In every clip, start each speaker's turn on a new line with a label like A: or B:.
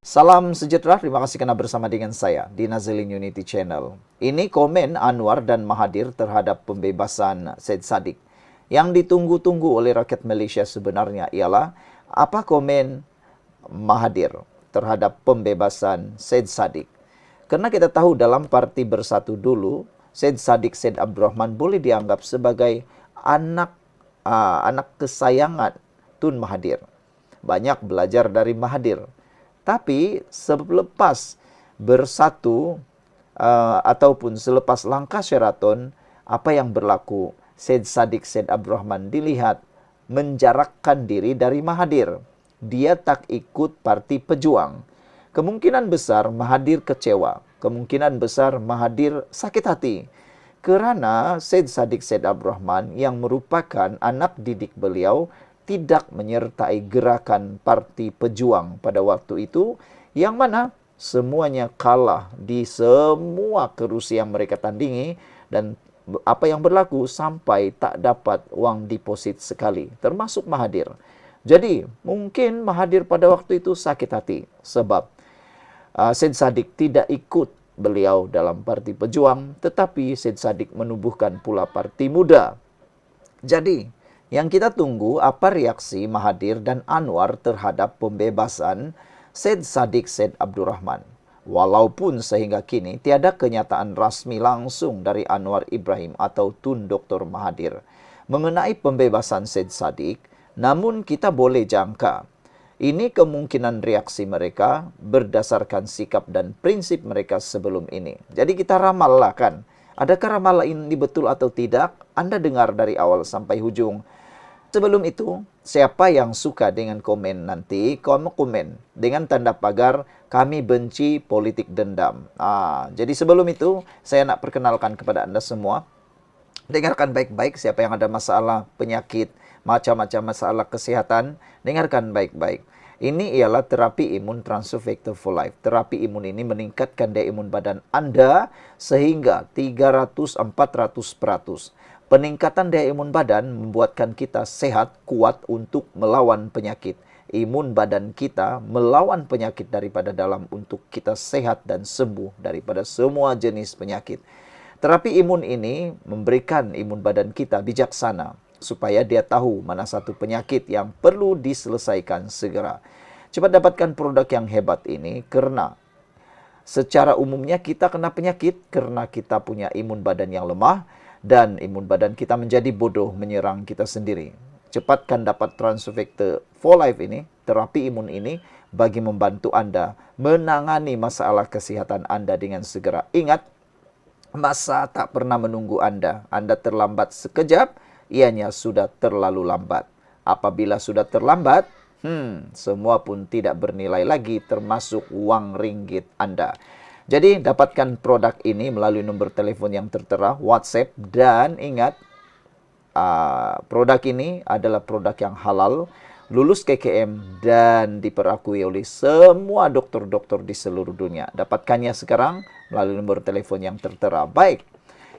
A: Salam sejahtera, terima kasih karena bersama dengan saya di Nazilin Unity Channel. Ini komen Anwar dan Mahathir terhadap pembebasan Syed Saddiq. Yang ditunggu-tunggu oleh rakyat Malaysia sebenarnya ialah apa komen Mahathir terhadap pembebasan Syed Saddiq. Karena kita tahu dalam Parti Bersatu dulu, Syed Saddiq Syed Abdul Rahman boleh dianggap sebagai anak kesayangan Tun Mahathir. Banyak belajar dari Mahathir. Tapi selepas bersatu ataupun selepas langkah Sheraton, apa yang berlaku? Syed Saddiq Syed Abdul Rahman dilihat menjarakkan diri dari Mahathir. Dia tak ikut Parti Pejuang. Kemungkinan besar Mahathir kecewa. Kemungkinan besar Mahathir sakit hati. Kerana Syed Saddiq Syed Abdul Rahman yang merupakan anak didik beliau tidak menyertai gerakan Parti Pejuang pada waktu itu, yang mana semuanya kalah di semua kerusi yang mereka tandingi, dan apa yang berlaku sampai tak dapat wang deposit sekali, termasuk Mahathir. Jadi, mungkin Mahathir pada waktu itu sakit hati sebab Syed Saddiq tidak ikut beliau dalam Parti Pejuang, tetapi Syed Saddiq menubuhkan pula Parti Muda. Jadi, yang kita tunggu apa reaksi Mahathir dan Anwar terhadap pembebasan Syed Saddiq Syed Abdul Rahman. Walaupun sehingga kini tiada kenyataan rasmi langsung dari Anwar Ibrahim atau Tun Dr. Mahathir mengenai pembebasan Syed Saddiq, namun kita boleh jangka ini kemungkinan reaksi mereka berdasarkan sikap dan prinsip mereka sebelum ini. Jadi kita ramallah kan. Adakah ramalan ini betul atau tidak? Anda dengar dari awal sampai hujung. Sebelum itu, siapa yang suka dengan komen nanti, kamu komen dengan tanda pagar kami benci politik dendam. Jadi sebelum itu, saya nak perkenalkan kepada Anda semua. Dengarkan baik-baik siapa yang ada masalah penyakit, macam-macam masalah kesehatan, dengarkan baik-baik. Ini ialah terapi imun Transfer Factor for Life. Terapi imun ini meningkatkan daya imun badan Anda sehingga 300-400%. Peningkatan daya imun badan membuatkan kita sehat, kuat untuk melawan penyakit. Imun badan kita melawan penyakit daripada dalam untuk kita sehat dan sembuh daripada semua jenis penyakit. Terapi imun ini memberikan imun badan kita bijaksana supaya dia tahu mana satu penyakit yang perlu diselesaikan segera. Cepat dapatkan produk yang hebat ini karena secara umumnya kita kena penyakit karena kita punya imun badan yang lemah dan imun badan kita menjadi bodoh menyerang kita sendiri. Cepatkan dapat Transfer Factor for Life ini, terapi imun ini bagi membantu Anda menangani masalah kesihatan Anda dengan segera. Ingat, masa tak pernah menunggu Anda. Anda terlambat sekejap, ianya sudah terlalu lambat. Apabila sudah terlambat, semua pun tidak bernilai lagi termasuk wang ringgit Anda. Jadi dapatkan produk ini melalui nomor telepon yang tertera, WhatsApp, dan ingat produk ini adalah produk yang halal, lulus KKM dan diperakui oleh semua dokter-dokter di seluruh dunia. Dapatkannya sekarang melalui nomor telepon yang tertera. Baik,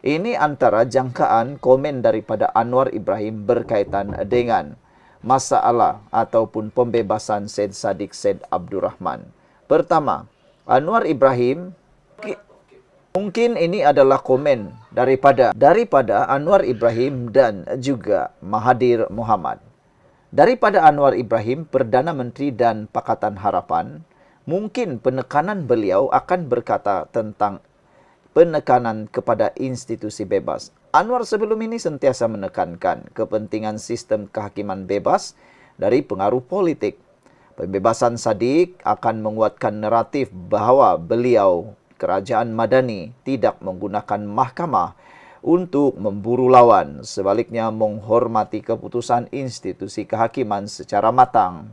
A: ini antara jangkaan komen daripada Anwar Ibrahim berkaitan dengan masalah ataupun pembebasan Syed Saddiq Syed Abdul Rahman. Pertama, Anwar Ibrahim, mungkin ini adalah komen daripada Anwar Ibrahim dan juga Mahathir Mohamad. Daripada Anwar Ibrahim, Perdana Menteri dan Pakatan Harapan, mungkin penekanan beliau akan berkata tentang penekanan kepada institusi bebas. Anwar sebelum ini sentiasa menekankan kepentingan sistem kehakiman bebas dari pengaruh politik. Pembebasan Saddiq akan menguatkan naratif bahawa beliau, kerajaan Madani, tidak menggunakan mahkamah untuk memburu lawan. Sebaliknya menghormati keputusan institusi kehakiman secara matang.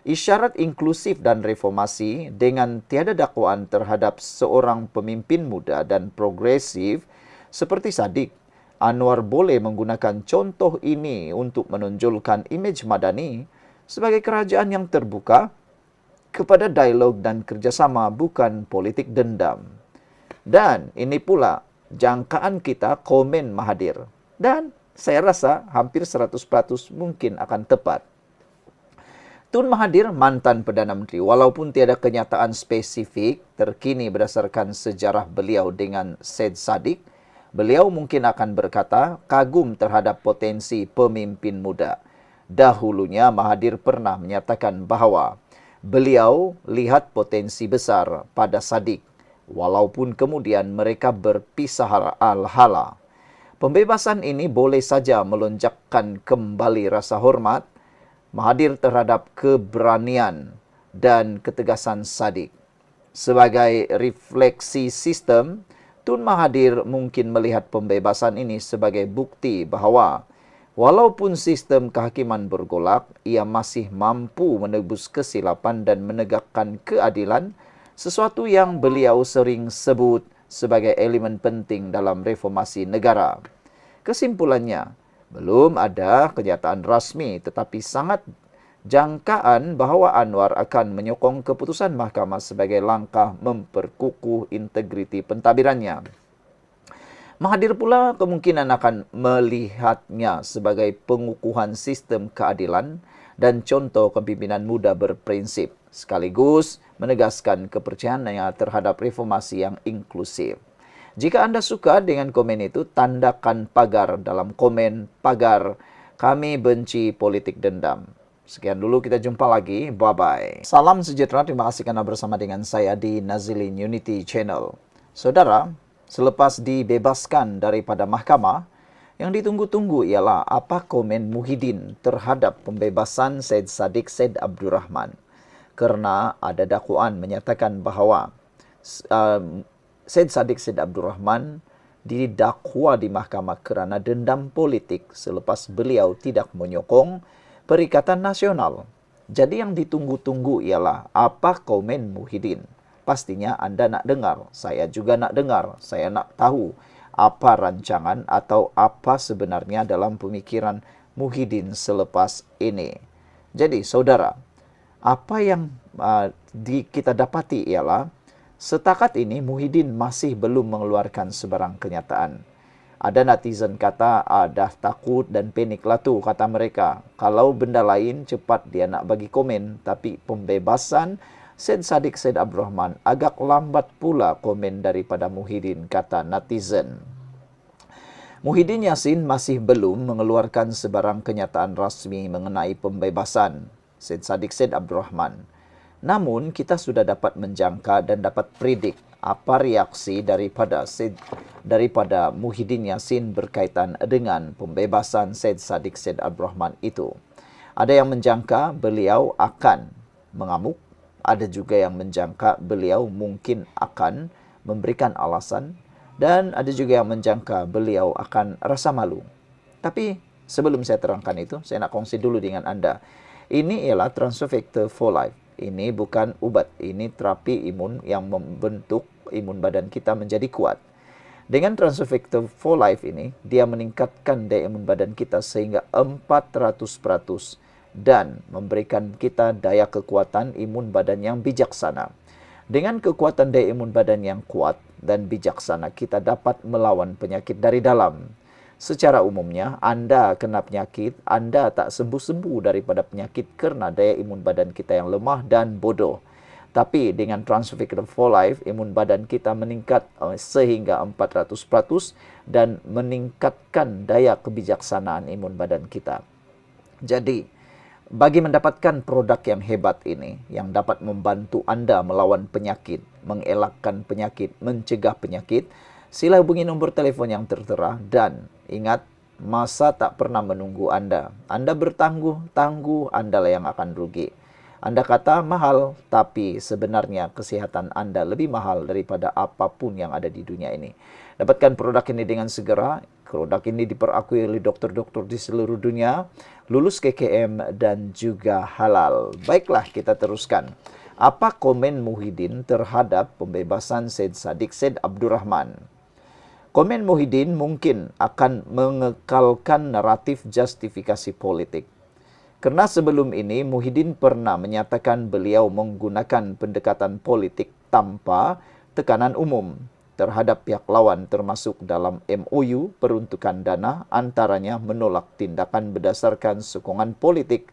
A: Isyarat inklusif dan reformasi dengan tiada dakwaan terhadap seorang pemimpin muda dan progresif seperti Saddiq. Anwar boleh menggunakan contoh ini untuk menonjolkan imej Madani sebagai kerajaan yang terbuka kepada dialog dan kerjasama, bukan politik dendam. Dan ini pula jangkaan kita komen Mahathir. Dan saya rasa hampir 100% mungkin akan tepat. Tun Mahathir, mantan Perdana Menteri, walaupun tiada kenyataan spesifik terkini berdasarkan sejarah beliau dengan Syed Saddiq, beliau mungkin akan berkata kagum terhadap potensi pemimpin muda. Dahulunya Mahathir pernah menyatakan bahawa beliau lihat potensi besar pada Saddiq, walaupun kemudian mereka berpisah hala. Pembebasan ini boleh saja melonjakkan kembali rasa hormat Mahathir terhadap keberanian dan ketegasan Saddiq. Sebagai refleksi sistem, Tun Mahathir mungkin melihat pembebasan ini sebagai bukti bahawa walaupun sistem kehakiman bergolak, ia masih mampu menebus kesilapan dan menegakkan keadilan, sesuatu yang beliau sering sebut sebagai elemen penting dalam reformasi negara. Kesimpulannya, belum ada kenyataan rasmi tetapi sangat jangkaan bahawa Anwar akan menyokong keputusan mahkamah sebagai langkah memperkukuh integriti pentadbirannya. Mahathir pula kemungkinan akan melihatnya sebagai pengukuhan sistem keadilan dan contoh kepimpinan muda berprinsip, sekaligus menegaskan kepercayaannya terhadap reformasi yang inklusif. Jika Anda suka dengan komen itu, tandakan pagar dalam komen pagar kami benci politik dendam. Sekian dulu, kita jumpa lagi. Bye-bye. Salam sejahtera, terima kasih karena bersama dengan saya di Nazilin Unity Channel. Saudara, selepas dibebaskan daripada mahkamah, yang ditunggu-tunggu ialah apa komen Muhyiddin terhadap pembebasan Syed Saddiq Syed Abdurrahman. Karena ada dakwaan menyatakan bahawa Syed Saddiq Syed Abdurrahman didakwa di mahkamah kerana dendam politik selepas beliau tidak menyokong Perikatan Nasional. Jadi yang ditunggu-tunggu ialah apa komen Muhyiddin. Pastinya Anda nak dengar, saya juga nak dengar, saya nak tahu apa rancangan atau apa sebenarnya dalam pemikiran Muhyiddin selepas ini. Jadi saudara, apa yang kita dapati ialah setakat ini Muhyiddin masih belum mengeluarkan sebarang kenyataan. Ada netizen kata, dah takut dan panik lah tu, kata mereka. Kalau benda lain cepat dia nak bagi komen, tapi pembebasan Syed Saddiq Syed Abdurrahman agak lambat pula komen daripada Muhyiddin, kata netizen. Muhyiddin Yassin masih belum mengeluarkan sebarang kenyataan rasmi mengenai pembebasan Syed Saddiq Syed Abdurrahman. Namun, kita sudah dapat menjangka dan dapat predik apa reaksi daripada Muhyiddin Yassin berkaitan dengan pembebasan Syed Saddiq Syed Abdurrahman itu. Ada yang menjangka beliau akan mengamuk, ada juga yang menjangka beliau mungkin akan memberikan alasan, dan ada juga yang menjangka beliau akan rasa malu. Tapi sebelum saya terangkan itu, saya nak kongsi dulu dengan Anda. Ini ialah transfer factor for life. Ini bukan ubat, ini terapi imun yang membentuk imun badan kita menjadi kuat. Dengan transfer factor for life ini, dia meningkatkan daya imun badan kita sehingga 400% dan memberikan kita daya kekuatan imun badan yang bijaksana. Dengan kekuatan daya imun badan yang kuat dan bijaksana, kita dapat melawan penyakit dari dalam. Secara umumnya, Anda kena penyakit, Anda tak sembuh-sembuh daripada penyakit kerana daya imun badan kita yang lemah dan bodoh. Tapi dengan transfer factor for life, imun badan kita meningkat sehingga 400% dan meningkatkan daya kebijaksanaan imun badan kita. Jadi, bagi mendapatkan produk yang hebat ini, yang dapat membantu Anda melawan penyakit, mengelakkan penyakit, mencegah penyakit, sila hubungi nombor telefon yang tertera dan ingat, masa tak pernah menunggu Anda. Anda bertangguh-tangguh, Anda lah yang akan rugi. Anda kata mahal, tapi sebenarnya kesihatan Anda lebih mahal daripada apapun yang ada di dunia ini. Dapatkan produk ini dengan segera. Produk ini diperakui oleh dokter-dokter di seluruh dunia, lulus KKM dan juga halal. Baiklah, kita teruskan. Apa komen Muhyiddin terhadap pembebasan Syed Saddiq Syed Abdurrahman? Komen Muhyiddin mungkin akan mengekalkan naratif justifikasi politik. Kerana sebelum ini, Muhyiddin pernah menyatakan beliau menggunakan pendekatan politik tanpa tekanan umum terhadap pihak lawan, termasuk dalam MOU peruntukan dana, antaranya menolak tindakan berdasarkan sokongan politik.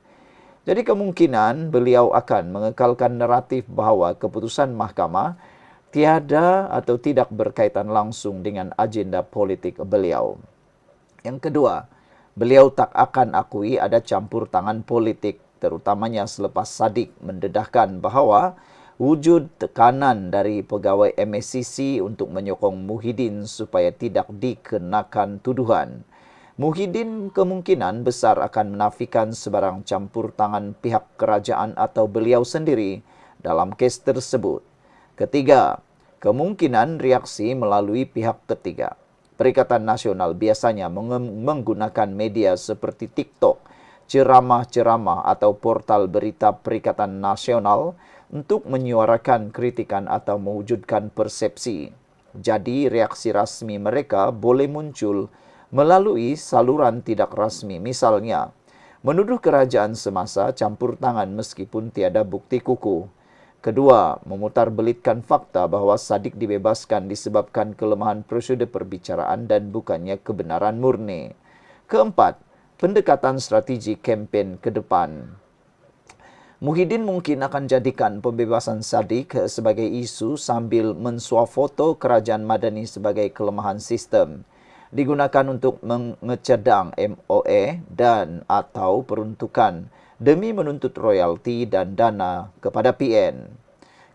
A: Jadi kemungkinan beliau akan mengekalkan naratif bahwa keputusan mahkamah tiada atau tidak berkaitan langsung dengan agenda politik beliau. Yang kedua, beliau tak akan akui ada campur tangan politik, terutamanya selepas Shadiq mendedahkan bahwa wujud tekanan dari pegawai MACC untuk menyokong Muhyiddin supaya tidak dikenakan tuduhan. Muhyiddin kemungkinan besar akan menafikan sebarang campur tangan pihak kerajaan atau beliau sendiri dalam kes tersebut. Ketiga, kemungkinan reaksi melalui pihak ketiga. Perikatan Nasional biasanya menggunakan media seperti TikTok, ceramah-ceramah atau portal berita Perikatan Nasional untuk menyuarakan kritikan atau mewujudkan persepsi. Jadi reaksi rasmi mereka boleh muncul melalui saluran tidak rasmi, misalnya menuduh kerajaan semasa campur tangan meskipun tiada bukti kukuh. Kedua, memutarbelitkan fakta bahwa Shadiq dibebaskan disebabkan kelemahan prosedur perbicaraan dan bukannya kebenaran murni. Keempat, pendekatan strategi kempen ke depan. Muhyiddin mungkin akan jadikan pembebasan Shadiq sebagai isu sambil menswafoto kerajaan Madani sebagai kelemahan sistem. Digunakan untuk mengecedang MOA dan atau peruntukan demi menuntut royalti dan dana kepada PN.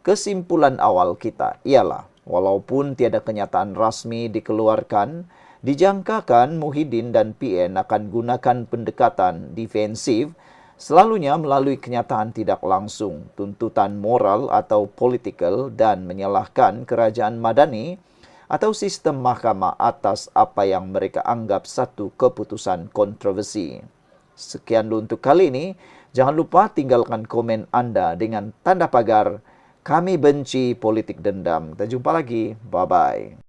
A: Kesimpulan awal kita ialah, walaupun tiada kenyataan rasmi dikeluarkan, dijangkakan Muhyiddin dan PN akan gunakan pendekatan defensif selalunya melalui kenyataan tidak langsung, tuntutan moral atau politikal dan menyalahkan kerajaan Madani atau sistem mahkamah atas apa yang mereka anggap satu keputusan kontroversi. Sekian dulu untuk kali ini. Jangan lupa tinggalkan komen Anda dengan tanda pagar "Kami benci politik dendam". Kita jumpa lagi. Bye-bye.